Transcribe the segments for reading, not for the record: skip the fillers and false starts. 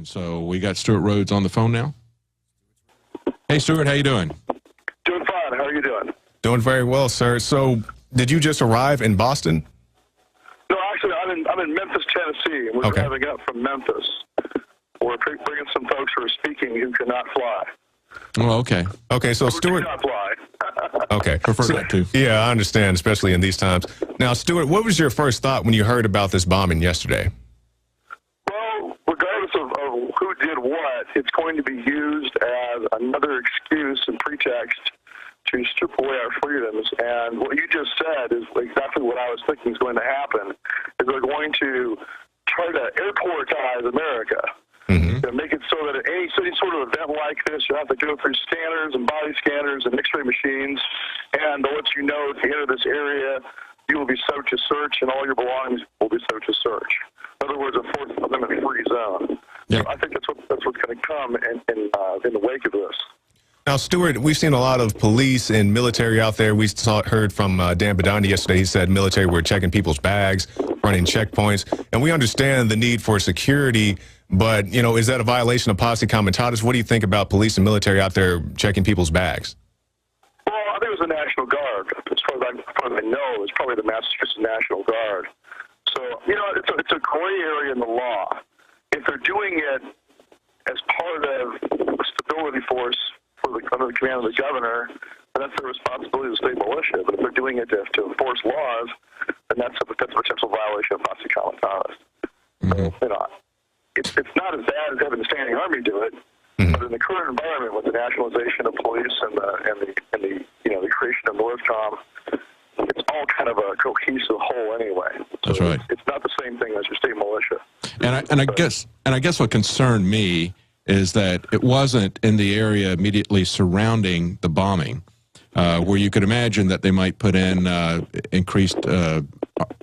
So we got Stuart Rhodes on the phone now. Hey, Stuart, how you doing? Doing fine. How are you doing? Doing very well, sir. So, did you just arrive in Boston? No, actually, I'm in Memphis, Tennessee, and we're driving up from Memphis. We're bringing some folks who are speaking who cannot fly. Oh, okay. Okay, so Stuart. Cannot fly. Okay, prefer that too. Yeah, I understand, especially in these times. Now, Stuart, what was your first thought when you heard about this bombing yesterday? Well, regardless of who did what, it's going to be used as another excuse and pretext to strip away our freedoms. And what you just said is exactly what I was thinking is going to happen, is they're going to try to airportize America. Make it so that at any sort of event like this, you have to go through scanners and body scanners and x-ray machines, and they'll let you know if you enter this area, you will be subject to search, and all your belongings will be subject to search. In other words, a Fourth Amendment free zone. Yeah. So I think that's what's going to come in the wake of this. Now, Stuart, we've seen a lot of police and military out there. We heard from Dan Badani yesterday. He said military were checking people's bags, running checkpoints, and we understand the need for security. But, you know, is that a violation of posse comitatus? What do you think about police and military out there checking people's bags? Well, I think it was the National Guard. As far as I know, it's probably the Massachusetts National Guard. So, you know, it's a gray area in the law. If they're doing it as part of a stability force under the command of the governor, then that's the responsibility of the state militia. But if they're doing it to enforce laws, then that's a potential violation of posse comitatus. So, you know, it's not as bad as having the standing army do it, but in the current environment with the nationalization of police and the the creation of Northcom, it's all kind of a cohesive whole anyway. So That's right. It's not the same thing as your state militia. And I guess what concerned me is that it wasn't in the area immediately surrounding the bombing, where you could imagine that they might put in increased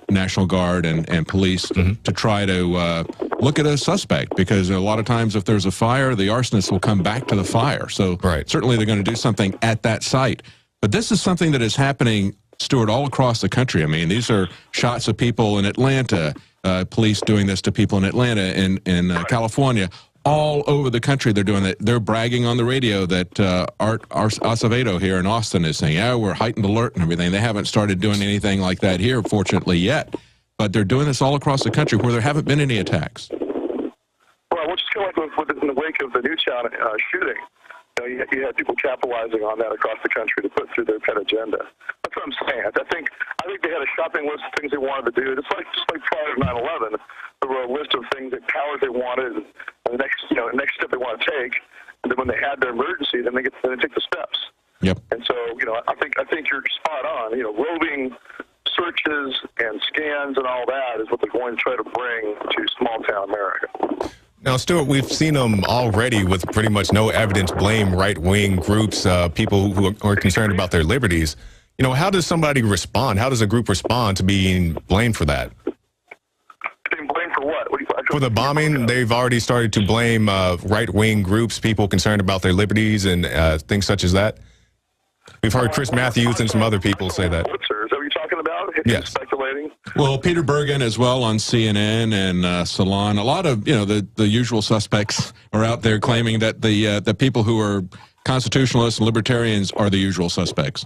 National Guard and police to try to look at a suspect, because a lot of times if there's a fire, the arsonists will come back to the fire. So certainly they're going to do something at that site. But this is something that is happening, Stuart, all across the country. I mean, these are shots of people in Atlanta, police doing this to people in Atlanta, in California. All over the country, they're doing it. They're bragging on the radio that Art Acevedo here in Austin is saying, yeah, we're heightened alert and everything. They haven't started doing anything like that here, fortunately, yet. But they're doing this all across the country where there haven't been any attacks. Well, which is kind of like in the wake of the Newtown shooting. You had people capitalizing on that across the country to put through their pet agenda. That's what I'm saying. I think they had a shopping list of things they wanted to do. Just like prior to 9/11, there were a list of things, that powers they wanted, and the next step they want to take. And then when they had their emergency, then they take the steps. Yep. And so, I think you're spot on. Roving searches and scans and all that is what they're going to try to bring to small town America. Now, Stuart, we've seen them already with pretty much no evidence blame right-wing groups, people who are concerned about their liberties. How does somebody respond? How does a group respond to being blamed for that? Being blamed for what? For the bombing, they've already started to blame right-wing groups, people concerned about their liberties and things such as that. We've heard Chris Matthews and some other people say that. Is that what you're talking about? Yes. Speculating? Well, Peter Bergen as well on CNN and Salon. A lot of, the usual suspects are out there claiming that the people who are constitutionalists and libertarians are the usual suspects.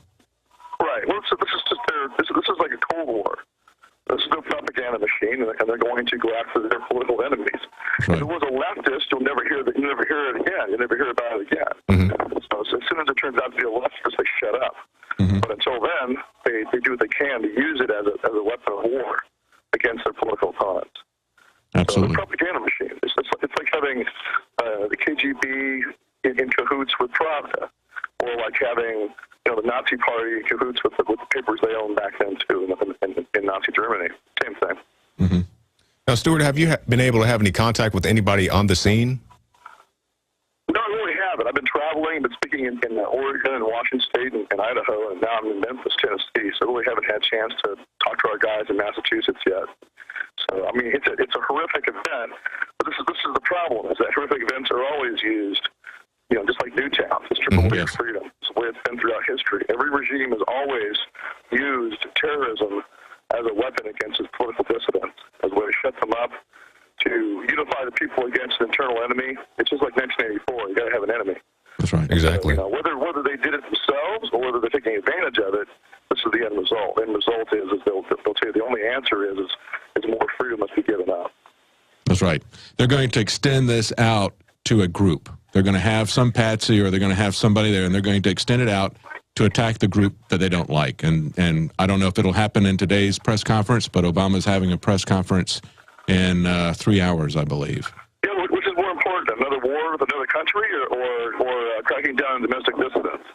Right. Well, so this is like a Cold War. This is a propaganda machine, and they're going to go after their political enemies. Right. If it was a leftist, you'll never hear it again. You'll never hear about it again. So as soon as it turns out to be a leftist, they shut up. But until then, they do what they can to use it as a weapon of war against their political opponents. Absolutely. So it's a propaganda machine. It's like having the KGB in cahoots with Pravda, or like having the Nazi Party in cahoots with the papers they owned back then too in Nazi Germany. Same thing. Now, Stuart, have you been able to have any contact with anybody on the scene? No, I really haven't. I've been traveling, been speaking in Oregon and Washington State and Idaho, and now I'm in Memphis, Tennessee. So I really haven't had a chance to talk to our guys in Massachusetts yet. So I mean, it's a horrific event, but this is the problem: is that horrific events are always used, just like Newtown, to strip away your freedom. It's the way it's been throughout history. Every regime has always used terrorism as a weapon against its political dissidents, as a way to shut them up, to unify the people against an eternal enemy. It's just like 1984. You got to have an enemy. That's right. Exactly. So, whether they did it themselves or whether they're taking advantage of it, this is the end result. The end result is they'll tell you the only answer is more freedom must be given up. That's right. They're going to extend this out to a group. They're going to have some patsy or they're going to have somebody there, and they're going to extend it out to attack the group that they don't like. And I don't know if it'll happen in today's press conference, but Obama's having a press conference in 3 hours, I believe. Yeah, which is more important, another war with another country or cracking down on domestic dissidents?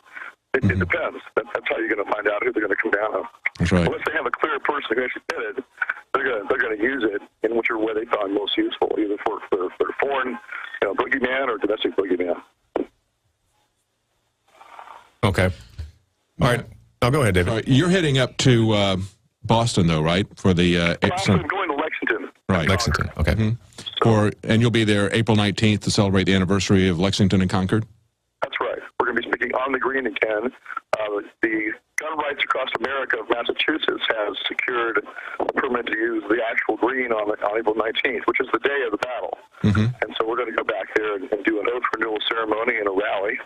It depends. That's how you're going to find out who they're going to come down on. That's right. Unless they have a clear person who actually did it, they're going to use it in whichever way they find most useful, either for foreign boogeyman or domestic boogeyman. Okay. All right. Oh, go ahead, David. All right. You're heading up to Boston, though, right? For the I'm going to Lexington. Right. Lexington. Okay. And you'll be there April 19th to celebrate the anniversary of Lexington and Concord? That's right. We're going to be speaking on the green again. The Gun Rights Across America of Massachusetts has secured a permit to use the actual green on April 19th, which is the day of the battle. And so we're going to go back there and do an oath renewal ceremony and a rally.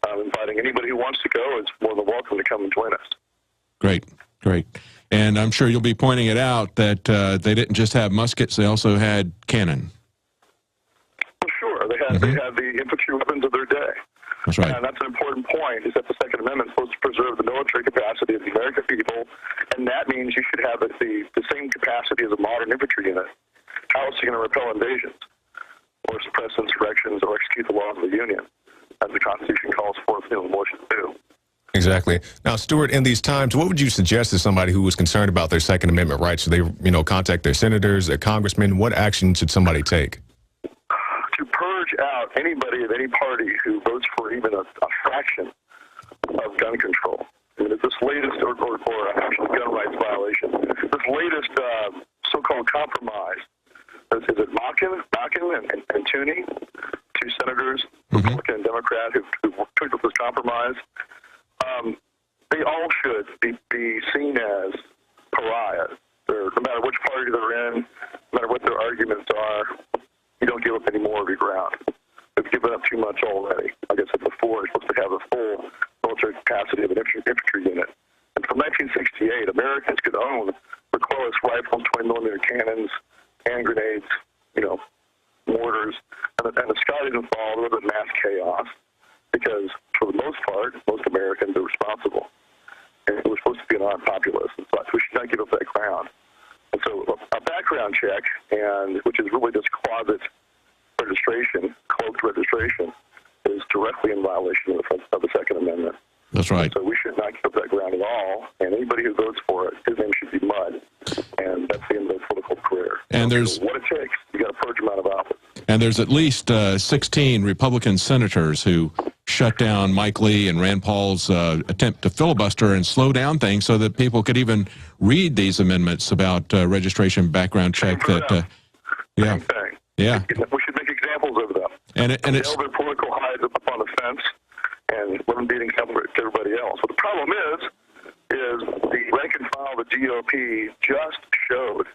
Inviting anybody who wants to go is more than welcome to come and join us. Great. And I'm sure you'll be pointing it out that they didn't just have muskets, they also had cannon. Well, sure. They had the infantry weapons of their day. That's right. And that's an important point, is that the Second Amendment is supposed to preserve the military capacity of the American people, and that means you should have the same capacity as a modern infantry unit. How else are you going to repel invasions or suppress insurrections or execute the laws of the Union, as the Constitution calls for the motion to do? Exactly. Now, Stuart, in these times, what would you suggest to somebody who was concerned about their Second Amendment rights? Should they, contact their senators, their congressmen? What action should somebody take? To purge out anybody of any party who votes for even a fraction of gun control. I mean, this latest, or actually gun rights violation, this latest so-called compromise, is it Mackin and Tooney, two senators, Republican and Democrat, who took up this compromise? They all should be seen as pariahs. No matter which party they're in, no matter what their arguments are, you don't give up any more of your ground. They've given up too much already. Like I said before, you're supposed to have the full military capacity of an infantry unit. And from 1968, Americans could own recoilless rifles, 20-millimeter cannons, hand grenades, mortars, and the sky didn't fall. There was mass chaos because, for the most part, most Americans are responsible. And we're supposed to be an armed populace, and so we should not give up that ground. And so a background check, which is really just closet registration, cloaked registration, is directly in violation of the Second Amendment. That's right. So we should not give up that ground at all, and anybody who votes for it, his name should be mud, and that's the end of their political career. And there's what it takes. You got to purge them out of office. And there's at least 16 Republican senators who shut down Mike Lee and Rand Paul's attempt to filibuster and slow down things so that people could even read these amendments about registration, background check. Same thing. Yeah. We should make examples of them. And it's their political hides up on the fence and let them be an example to everybody else. But the problem is the rank and file of the GOP just showed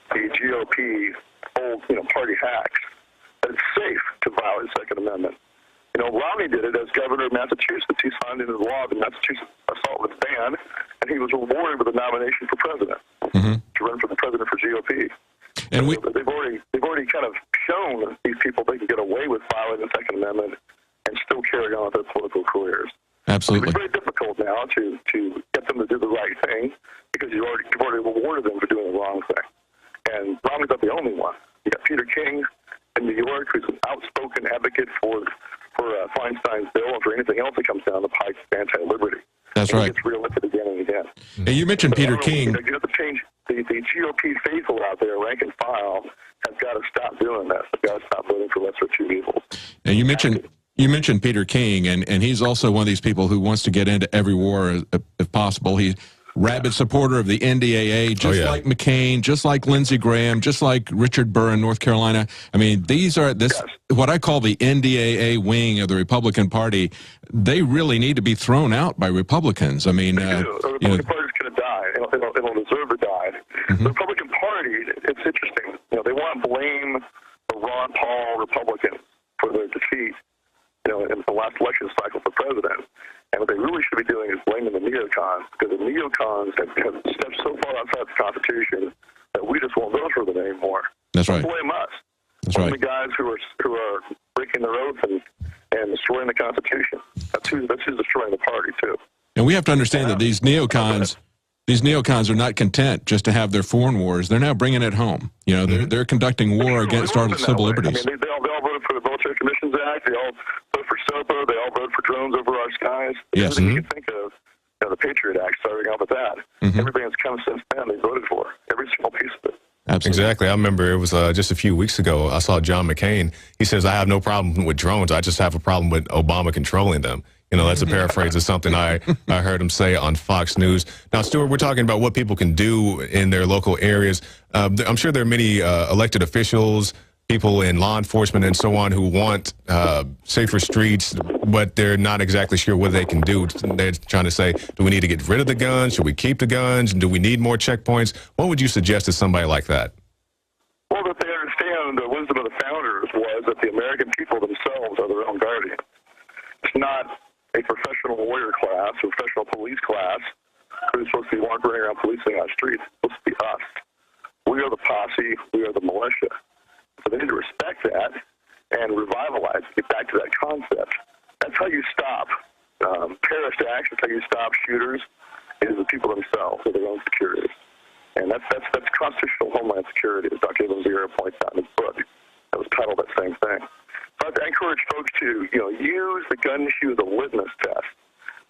the GOP old party hacks that it's safe to violate the Second Amendment. Romney did it as governor of Massachusetts. He signed into the law the Massachusetts assault was banned, and he was rewarded with a nomination for president to run for the president for GOP. And they've already kind of shown these people they can get away with violating the Second Amendment and still carry on with their political careers. Absolutely. It's very difficult now to get them to do the right thing because you've already rewarded them for doing the wrong thing. And Romney's not the only one. You got Peter King in New York, who's an outspoken advocate for Feinstein's bill and for anything else that comes down the pike anti-liberty. That's right. He gets reelected again and again. And you mentioned Peter King. You have to change the GOP faithful out there, rank and file, has got to stop doing this. They've got to stop voting for lesser of two evils. And you mentioned Peter King, and he's also one of these people who wants to get into every war if possible. He's rabid supporter of the NDAA, just like McCain, just like Lindsey Graham, just like Richard Burr in North Carolina. I mean, what I call the NDAA wing of the Republican Party. They really need to be thrown out by Republicans. I mean, the Republican Party's going to die. It'll deserve to die. The Republican Party, it's interesting. They want to blame the Ron Paul Republicans for their defeat, in the last election cycle for president. And what they really should be doing is blaming the neocons, because the neocons have stepped so far outside the Constitution that we just won't vote for them anymore. That's right. Don't blame us. That's Blame right. the guys who are breaking their oath and destroying the Constitution. That's who's destroying the party too. And we have to understand that these neocons are not content just to have their foreign wars. They're now bringing it home. They're conducting war against our civil liberties. I mean, they all voted for the Military Commissions Act. They all voted for SOPA. They all voted for drones over our skies. Yes. Everything you can think of, the Patriot Act, starting off with that. Everything that's come since then, they voted for. Every single piece of it. Absolutely. Exactly. I remember it was just a few weeks ago, I saw John McCain. He says, I have no problem with drones. I just have a problem with Obama controlling them. That's a paraphrase of something I heard him say on Fox News. Now, Stuart, we're talking about what people can do in their local areas. I'm sure there are many elected officials, people in law enforcement and so on who want safer streets, but they're not exactly sure what they can do. They're trying to say, do we need to get rid of the guns? Should we keep the guns? Do we need more checkpoints? What would you suggest to somebody like that? Well, that they understand the wisdom of the founders was that the American people themselves are their own guardians. It's not a professional lawyer class or professional police class who's supposed to be walking around policing our streets. It's supposed to be us. We are the posse. We are the militia. So they need to respect that and revitalize, get back to that concept. That's how you stop terrorist acts. That's how you stop shooters, is the people themselves, with their own security. And that's constitutional homeland security, as Dr. Evans points out in his book. That was titled that same thing. But I encourage folks to, use the gun issue as a litmus test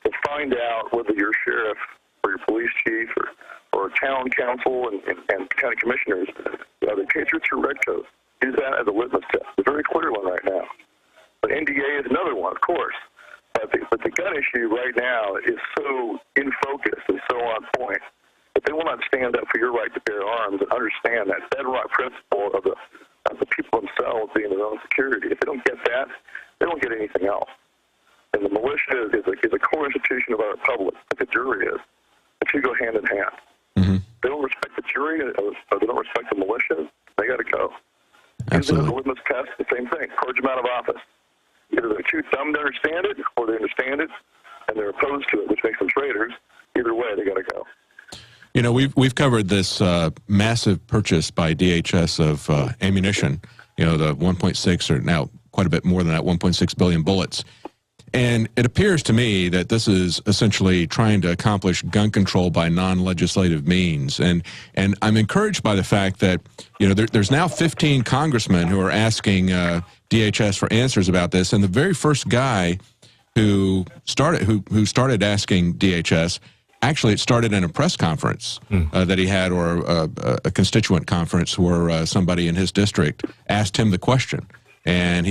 to find out whether your sheriff or your police chief or town council and county commissioners are they patriots or redcoats. Use that as a litmus test. It's a very clear one right now. But NDA is another one, of course. But the gun issue right now is so in focus and so on point that they will not stand up for your right to bear arms and understand that bedrock principle of the people themselves being their own security. If they don't get that, they don't get anything else. And the militia is a core institution of our republic, like the jury is. The two go hand in hand. They don't respect the jury, or they don't respect the militia, they got to go. Absolutely. The litmus test, the same thing. Purge them out of office. Either they're too dumb to understand it, or they understand it and they're opposed to it, which makes them traitors. Either way, they got to go. We've covered this massive purchase by DHS of ammunition. The 1.6 or now quite a bit more than that, 1.6 billion bullets. And it appears to me that this is essentially trying to accomplish gun control by non-legislative means. And I'm encouraged by the fact that, there's now 15 congressmen who are asking DHS for answers about this. And the very first guy who started asking DHS, actually it started in a press conference that he had, or a constituent conference where somebody in his district asked him the question. And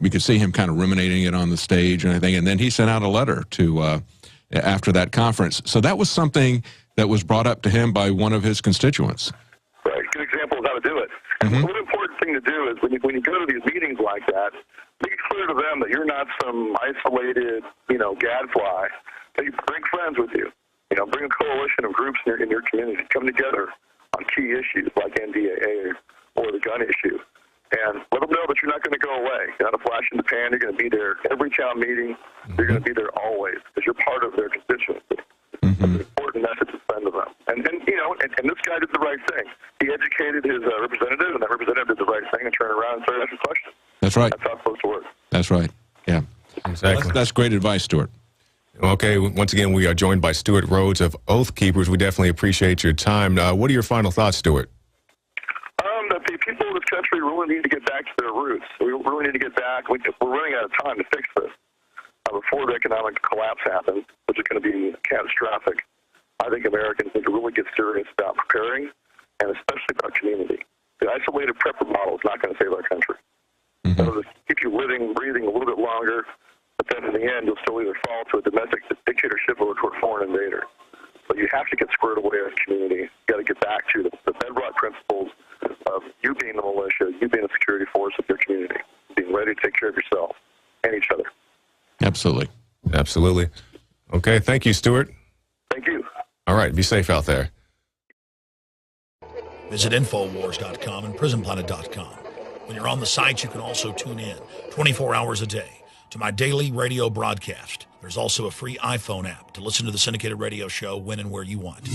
we could see him kind of ruminating it on the stage and everything. And then he sent out a letter after that conference. So that was something that was brought up to him by one of his constituents. Right. Good example of how to do it. One important thing to do is when you go to these meetings like that, make it clear to them that you're not some isolated, gadfly. That you bring friends with you. Bring a coalition of groups in your community. Come together on key issues like NDAA or the gun issue. And let them know that you're not going to go away. You're not a flash in the pan. You're going to be there every town meeting. You're going to be there always because you're part of their constituency. That's an important message to send to them. And this guy did the right thing. He educated his representative, and that representative did the right thing and turned around and started asking questions. That's right. That's how it's supposed to work. That's right. Yeah. Exactly. That's great advice, Stuart. Okay, once again, we are joined by Stuart Rhodes of Oath Keepers. We definitely appreciate your time. What are your final thoughts, Stuart? That the people of this country really need to get back to their roots. We really need to get back. We're running out of time to fix this. Before the economic collapse happens, which is going to be catastrophic, I think Americans need to really get serious about preparing, and especially about community. The isolated prepper model is not going to save our country. It'll just keep you living, breathing a little bit longer, but then in the end, you'll still either fall to a domestic dictatorship or to a foreign invader. So you have to get squared away as a community. You got to get back to the bedrock principles of you being the militia, you being the security force of your community, being ready to take care of yourself and each other. Absolutely. Absolutely. Okay, thank you, Stuart. Thank you. All right, be safe out there. Visit Infowars.com and PrisonPlanet.com. When you're on the site, you can also tune in 24 hours a day to my daily radio broadcast. There's also a free iPhone app to listen to the syndicated radio show when and where you want.